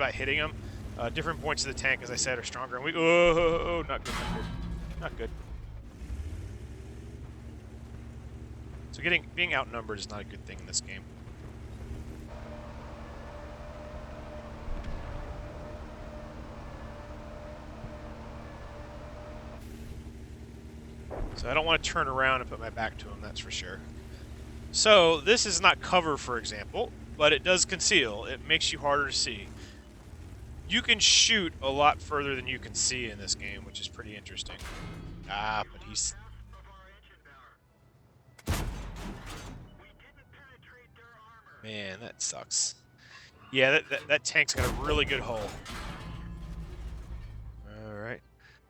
about hitting them. Different points of the tank, as I said, are stronger. And oh, not good, not good, not good. So being outnumbered is not a good thing in this game. So I don't want to turn around and put my back to him, that's for sure. So this is not cover, for example, but it does conceal. It makes you harder to see. You can shoot a lot further than you can see in this game, which is pretty interesting. Ah, but he's... Man, that sucks. Yeah, that tank's got a really good hull. Alright.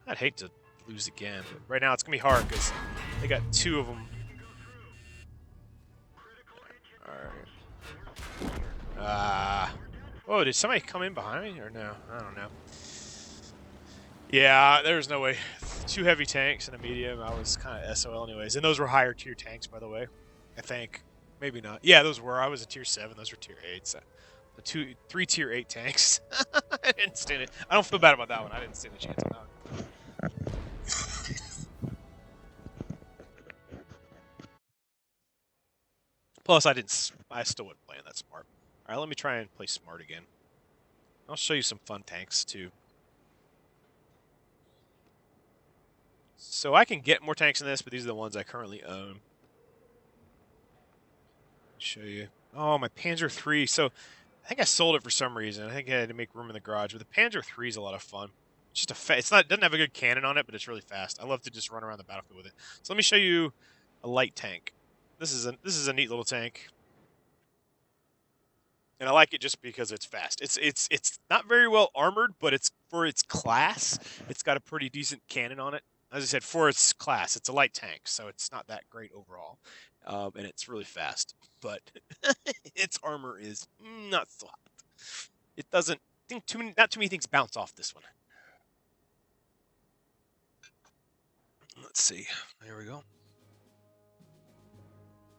I'd hate to lose again, but right now it's going to be hard because they got 2 of them. Alright. Oh, did somebody come in behind me or no? I don't know. Yeah, there's no way. 2 heavy tanks and a medium. I was kind of SOL anyways. And those were higher tier tanks, by the way. I think. Maybe not. Yeah, those were. I was a tier 7. Those were tier 8s. The 3 tier 8 tanks. I didn't stand it. I don't feel bad about that one. I didn't stand a chance on that one. Plus, I still wasn't playing that smart. All right, let me try and play smart again. I'll show you some fun tanks, too. So I can get more tanks in this, but these are the ones I currently own. Show you. Oh, my Panzer III. So I think I sold it for some reason. I think I had to make room in the garage. But the Panzer III is a lot of fun. It's just it doesn't have a good cannon on it, but it's really fast. I love to just run around the battlefield with it. So let me show you a light tank. This is a neat little tank. And I like it just because it's fast. It's not very well armored, but it's for its class, it's got a pretty decent cannon on it. As I said, for its class, it's a light tank, so it's not that great overall. And it's really fast, but its armor is not so hot. It doesn't. Not too many things bounce off this one. Let's see. There we go.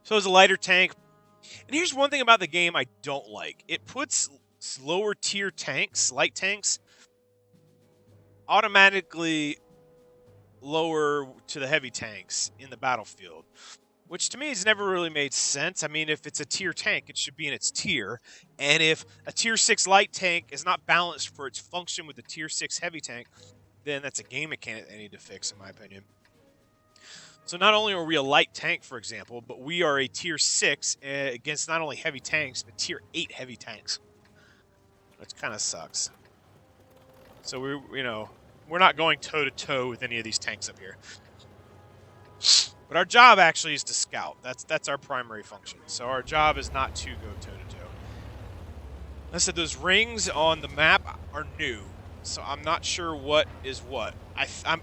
So it's a lighter tank. And here's one thing about the game I don't like. It puts lower tier tanks, light tanks, automatically lower to the heavy tanks in the battlefield, which to me has never really made sense. I mean, if it's a tier tank, it should be in its tier. And if a tier 6 light tank is not balanced for its function with the tier 6 heavy tank, then that's a game mechanic they need to fix, in my opinion. So not only are we a light tank, for example, but we are a tier 6 against not only heavy tanks, but tier 8 heavy tanks. Which kind of sucks. So we're not going toe-to-toe with any of these tanks up here. But our job actually is to scout. That's our primary function. So our job is not to go toe-to-toe. I said those rings on the map are new. So I'm not sure what is what.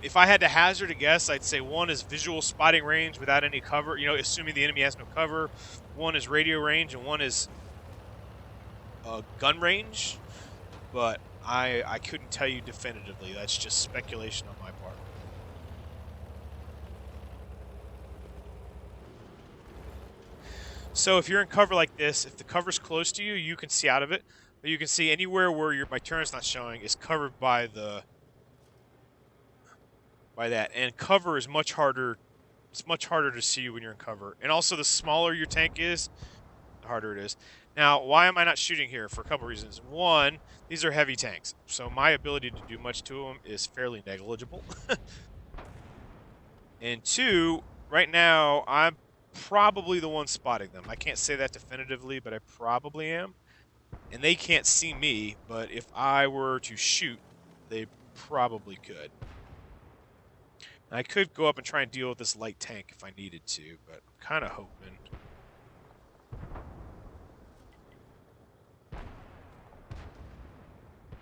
If I had to hazard a guess, I'd say one is visual spotting range without any cover, assuming the enemy has no cover. One is radio range, and one is gun range. But I couldn't tell you definitively. That's just speculation on my part. So if you're in cover like this, if the cover's close to you, you can see out of it. But you can see anywhere where my turn's not showing is covered by that. And cover is much harder. It's much harder to see when you're in cover. And also, the smaller your tank is, the harder it is. Now, why am I not shooting here? For a couple reasons. One, these are heavy tanks, so my ability to do much to them is fairly negligible. And two, right now, I'm probably the one spotting them. I can't say that definitively, but I probably am. And they can't see me, but if I were to shoot, they probably could. I could go up and try and deal with this light tank if I needed to, but I'm kind of hoping.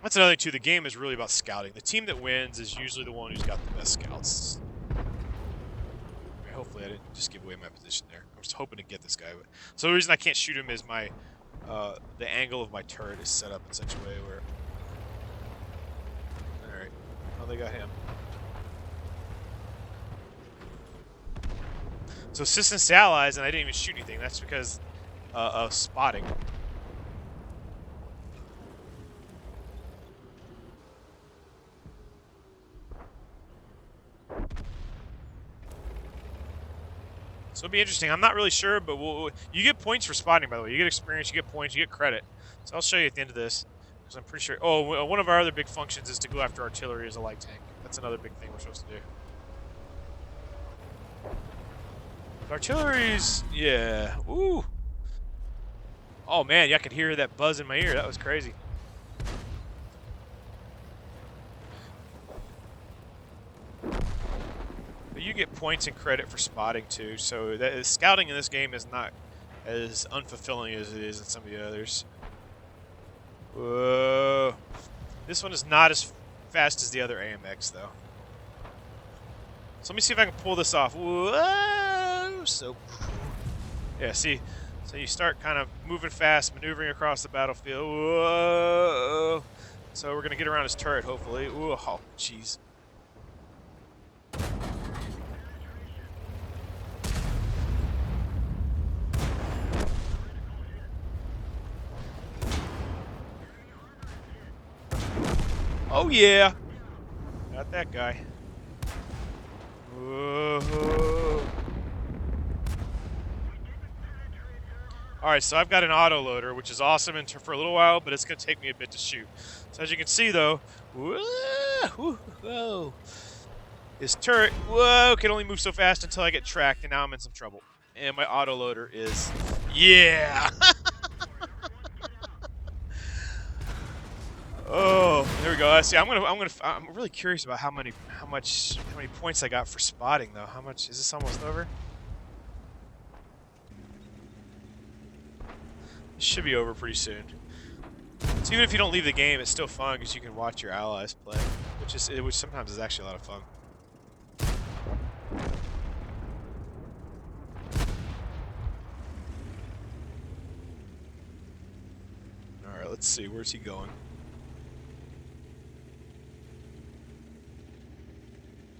That's another thing, too. The game is really about scouting. The team that wins is usually the one who's got the best scouts. Okay, hopefully I didn't just give away my position there. I was hoping to get this guy. But so the reason I can't shoot him is the angle of my turret is set up in such a way where... Alright. Oh, they got him. So assistance to allies, and I didn't even shoot anything. That's because of spotting. So it'll be interesting. I'm not really sure, but you get points for spotting, by the way. You get experience, you get points, you get credit. So I'll show you at the end of this, because I'm pretty sure. Oh, one of our other big functions is to go after artillery as a light tank. That's another big thing we're supposed to do. Artillery's, yeah. Ooh. Oh man, yeah, I could hear that buzz in my ear. That was crazy. But you get points and credit for spotting too. So scouting in this game is not as unfulfilling as it is in some of the others. Whoa. This one is not as fast as the other AMX though. So let me see if I can pull this off. Whoa! So, yeah, see, so you start kind of moving fast, maneuvering across the battlefield. Whoa! So we're gonna get around his turret, hopefully. Ooh, oh, jeez. Oh yeah, got that guy. Whoa. All right, so I've got an auto loader, which is awesome for a little while, but it's going to take me a bit to shoot. So as you can see, though, whoa, his turret, can only move so fast until I get tracked, and now I'm in some trouble. And my auto loader is, yeah. Oh, there we go. See, I'm really curious about how many points I got for spotting, though. How much is this almost over? It should be over pretty soon. So even if you don't leave the game, it's still fun because you can watch your allies play, which sometimes is actually a lot of fun. All right, let's see. Where's he going?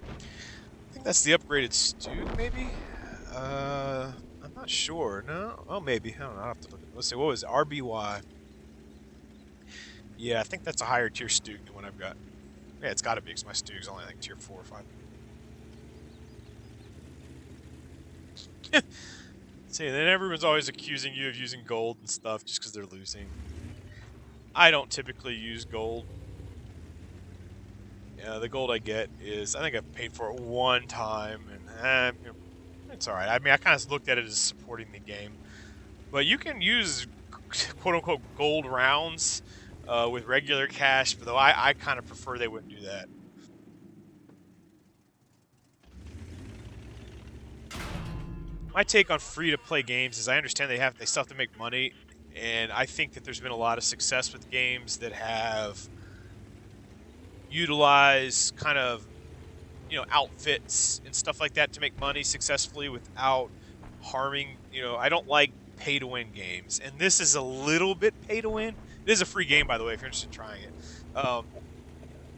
I think that's the upgraded Stug, maybe. I'm not sure. No. Oh, maybe. I don't know. I'll have to look. Let's see. What was it? RBY? Yeah, I think that's a higher tier Stug than what I've got. Yeah, it's got to be because my Stug's only like tier 4 or 5. See, then everyone's always accusing you of using gold and stuff just because they're losing. I don't typically use gold. Yeah, the gold I get is, I think I paid for it one time, and it's alright. I mean, I kind of looked at it as supporting the game. But you can use quote-unquote gold rounds with regular cash, though I kind of prefer they wouldn't do that. My take on free-to-play games is I understand they still have to make money, and I think that there's been a lot of success with games that have utilized kind of outfits and stuff like that to make money successfully without harming. I don't like pay-to-win games, and this is a little bit pay-to-win. It is a free game, by the way, if you're interested in trying it.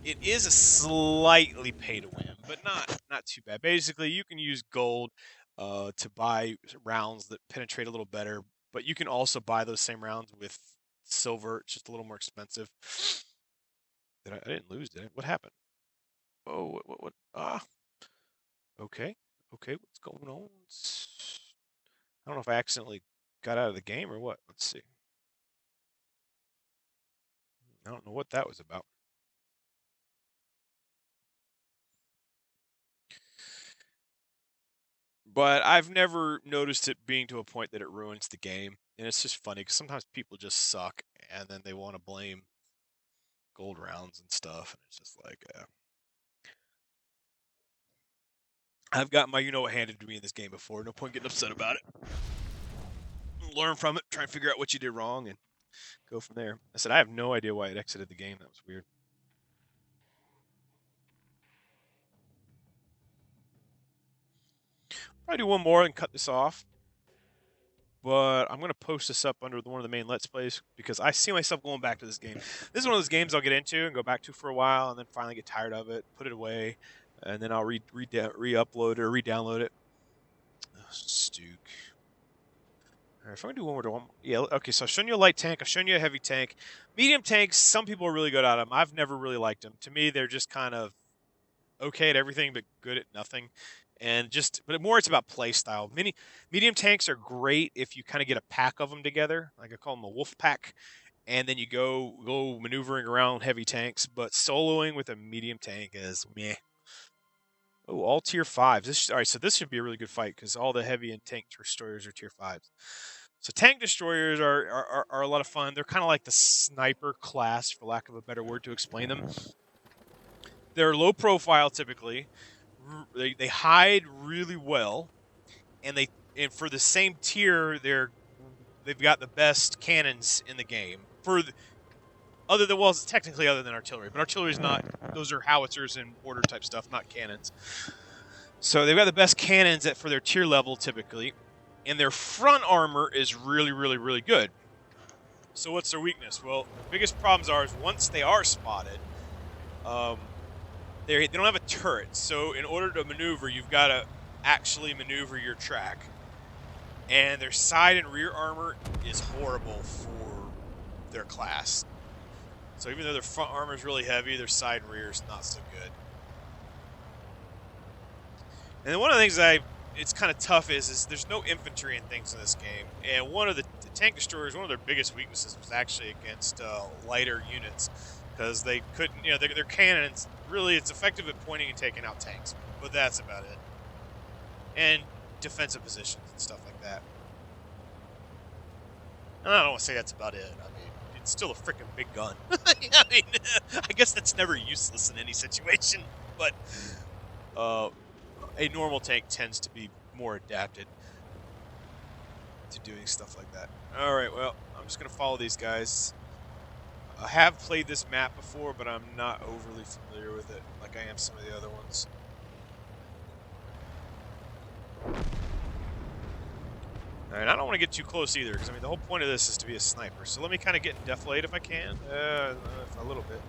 It is a slightly pay-to-win, but not too bad. Basically, you can use gold to buy rounds that penetrate a little better, but you can also buy those same rounds with silver. It's just a little more expensive. I didn't lose, did I? What happened? Oh, what? Ah. Okay. Okay, what's going on? I don't know if I accidentally got out of the game or what. Let's see. I don't know what that was about. But I've never noticed it being to a point that it ruins the game. And it's just funny because sometimes people just suck and then they want to blame gold rounds and stuff. And it's just like, I've got my you-know-what handed to me in this game before. No point getting upset about it. Learn from it, try and figure out what you did wrong, and go from there. I said, I have no idea why it exited the game. That was weird. Probably do one more and cut this off. But I'm going to post this up under one of the main Let's Plays because I see myself going back to this game. This is one of those games I'll get into and go back to for a while and then finally get tired of it, put it away, and then I'll re-upload it or re-download it. Oh, Stug. All right, if I'm going to do one more, yeah, okay, so I've shown you a light tank. I've shown you a heavy tank. Medium tanks, some people are really good at them. I've never really liked them. To me, they're just kind of okay at everything but good at nothing. And but more it's about play style. Medium tanks are great if you kind of get a pack of them together, like I call them a wolf pack, and then you go maneuvering around heavy tanks. But soloing with a medium tank is meh. Oh, all tier 5s. All right, so this should be a really good fight because all the heavy and tank destroyers are tier 5s. So tank destroyers are a lot of fun. They're kind of like the sniper class, for lack of a better word to explain them. They're low profile typically. They hide really well, and for the same tier they've got the best cannons in the game. Technically other than artillery, but artillery's not. Those are howitzers and mortar type stuff, not cannons. So they've got the best cannons for their tier level typically, and their front armor is really, really, really good. So what's their weakness? Well, the biggest problems is once they are spotted, they don't have a turret. So in order to maneuver, you've got to actually maneuver your track. And their side and rear armor is horrible for their class. So even though their front armor is really heavy, their side and rear is not so good. And then one of the things it's kind of tough is there's no infantry and things in this game. And one of the tank destroyers, one of their biggest weaknesses was actually against lighter units, because they couldn't, their cannons, really it's effective at pointing and taking out tanks, but that's about it. And defensive positions and stuff like that. And I don't want to say that's about it. I mean, it's still a freaking big gun. I mean, I guess that's never useless in any situation, but a normal tank tends to be more adapted to doing stuff like that. All right, well, I'm just going to follow these guys. I have played this map before, but I'm not overly familiar with it like I am some of the other ones. All right, I don't want to get too close either, because I mean the whole point of this is to be a sniper. So let me kind of get in defilade if I can, a little bit.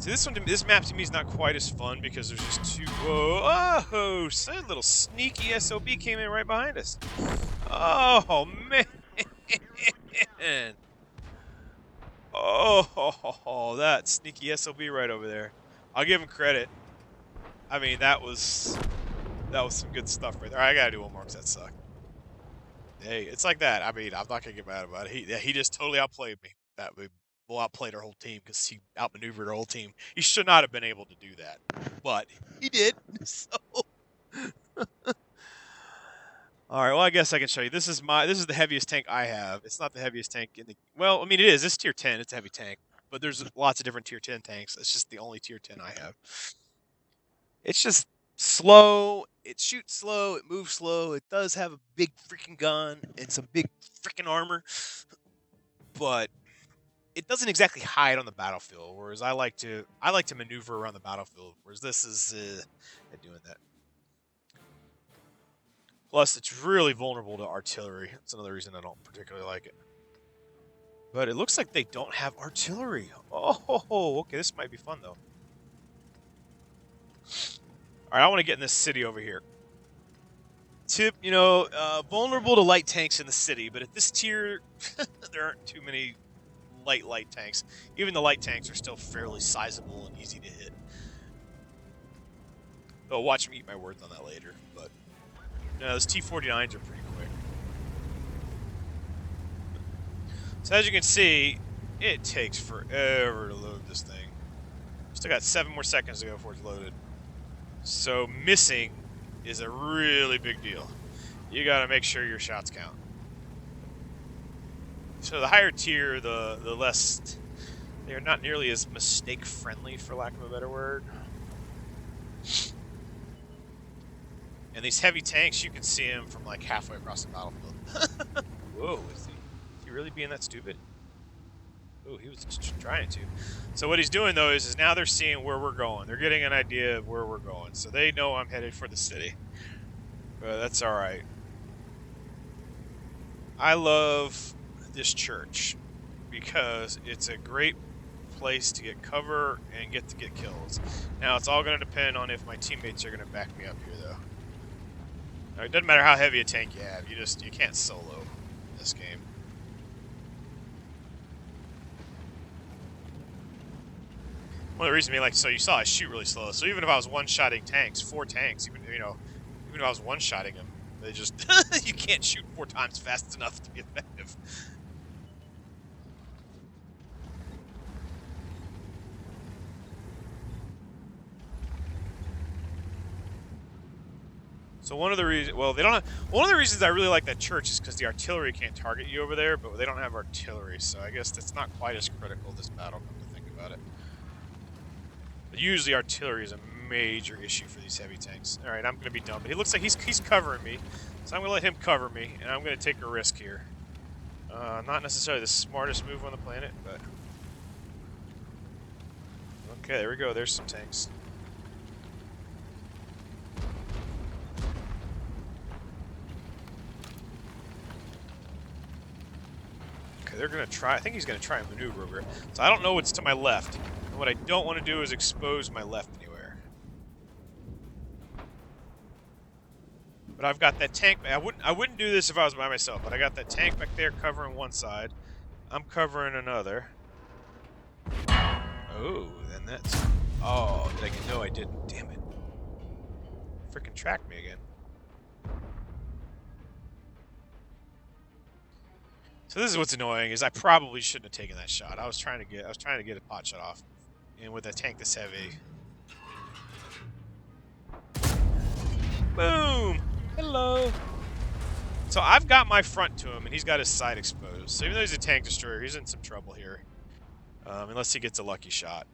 See, this map to me is not quite as fun because there's just two. Whoa! Oh, some little sneaky SOB came in right behind us. Oh man! Oh, that sneaky SOB right over there. I'll give him credit. I mean, that was some good stuff right there. I gotta do one more because that sucked. Hey, it's like that. I mean, I'm not gonna get mad about it. He just totally outplayed me. Outplayed our whole team because he outmaneuvered our whole team. He should not have been able to do that, but he did. So, all right. Well, I guess I can show you. This is the heaviest tank I have. It's not the heaviest tank in the. Well, I mean, it is. It's tier 10. It's a heavy tank, but there's lots of different tier 10 tanks. It's just the only tier 10 I have. It's just slow. It shoots slow. It moves slow. It does have a big freaking gun and some big freaking armor, but it doesn't exactly hide on the battlefield. Whereas I like to maneuver around the battlefield. Whereas this is doing that. Plus, it's really vulnerable to artillery. That's another reason I don't particularly like it. But it looks like they don't have artillery. Oh, okay. This might be fun though. All right, I want to get in this city over here. Tip, vulnerable to light tanks in the city, but at this tier, there aren't too many light tanks. Even the light tanks are still fairly sizable and easy to hit. Oh, watch me eat my words on that later. But those T-49s are pretty quick. So as you can see, it takes forever to load this thing. Still got 7 more seconds to go before it's loaded. So missing is a really big deal. You got to make sure your shots count. So the higher tier, the less, they're not nearly as mistake friendly, for lack of a better word. And these heavy tanks, you can see them from like halfway across the battlefield. Whoa, is he really being that stupid? Oh, he was just trying to. So what he's doing though is now they're seeing where we're going. They're getting an idea of where we're going. So they know I'm headed for the city. But that's all right. I love this church because it's a great place to get cover and get kills. Now it's all going to depend on if my teammates are going to back me up here though. Now, it doesn't matter how heavy a tank you have, you can't solo this game. One of the reasons being, like, so you saw I shoot really slow. So even if I was one-shotting tanks, 4 tanks, even if I was one-shotting them, they just you can't shoot 4 times fast enough to be effective. So one of the reasons, well, they don't have, one of the reasons I really like that church is because the artillery can't target you over there, but they don't have artillery, so I guess that's not quite as critical this battle, come to think about it. But usually artillery is a major issue for these heavy tanks. All right, I'm going to be dumb, but he looks like he's covering me, so I'm going to let him cover me, and I'm going to take a risk here. Not necessarily the smartest move on the planet, but... Okay, there we go. There's some tanks. Okay, they're going to try... I think he's going to try and maneuver over. So I don't know what's to my left. And what I don't want to do is expose my left anywhere. But I've got that tank... I wouldn't do this if I was by myself, but I got that tank back there covering one side. I'm covering another. Oh, then that's... Oh, did I get... No, I didn't. Damn it. Freaking tracked me again. So this is what's annoying, is I probably shouldn't have taken that shot. I was trying to get a pot shot off. And with a tank this heavy. Boom! Hello! So I've got my front to him, and he's got his side exposed. So even though he's a tank destroyer, he's in some trouble here. Unless he gets a lucky shot.